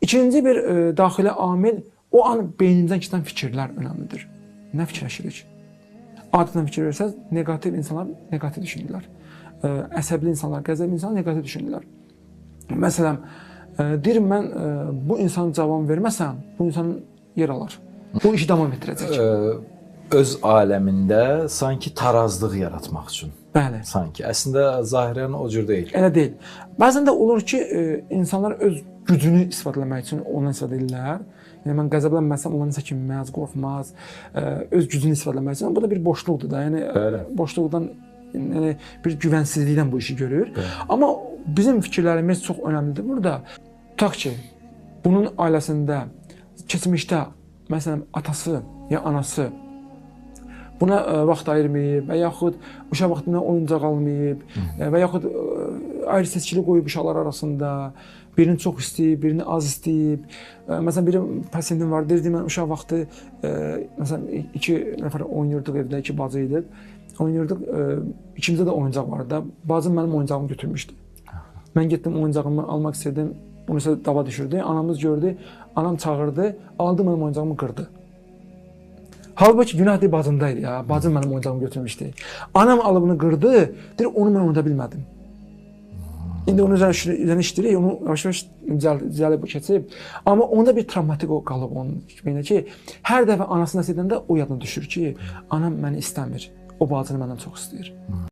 İkinci bir daxili amil, o an beynimizdən keçən fikirlər önəmlidir. Nə fikirləşirik? Adətən fikir versəz, negativ insanlar negativ düşünürlər. Əsəbli insanlar, qəzəbli insanlar negativ düşünürlər. Məsələn, deyirəm mən bu insan cavab verməsəm, bu insan yer alır. Bu işi davam etdirəcək. Öz aləmində sanki tarazlıq yaratmaq üçün. Bəli. Sanki. Əslində zahirən o cür deyil. Elə deyil. Bəzən də olur ki, insanlar öz gücünü isbatlamaq üçün ondan istifadə edirlər. Yəni mən qəzəblənməsəm onlar nəsə kinməz, qorxmaz, öz gücünü isbatlamaq üçün. Bu da bir boşluqdur da. Yəni Bəli. boşluqdan, yəni bir güvənsizlikdən bu işi görür. Bəli. Amma bizim fikirlərimiz çox önəmlidir burada. Tutaq ki, bunun ailəsində keçmişdə məsələn atası ya anası buna vaxt ayırmayıb və yaxud uşaq vaxtında oyuncaq almayıb və yaxud ayrı-seçkilik qoyub uşaqlar arasında birini çox istəyib, birini az istəyib. Məsələn, bir pasiyentim var, deyirdi mən uşaq vaxtı məsələn 2 nəfər oynayırdıq evdə, 2 bacı idi. Oynayırdıq, ikimizdə də oyuncaq vardı da. Bacım mənim oyuncağımı götürmüşdü. Mən getdim oyuncağımı almaq istədim. Bunu isə dava düşürdü. Anamız gördü, anam çağırdı, aldı mənim oyuncağımı qırdı. Halbuki günah deyib bacımdaydı ya. Bacım mənim oyuncağımı götürmüşdü. Anam alıb bunu qırdı, deyir onu mən unuda bilmədim. İndi onun üzərine işləyirik, onu yavaş-yavaş düzəlib keçib. Amma onda bir travmatik o qalıb onun beynində ki, hər dəfə anasını istəyəndə o yadına düşür ki, anam məni istəmir, o bacını məndən çox istəyir.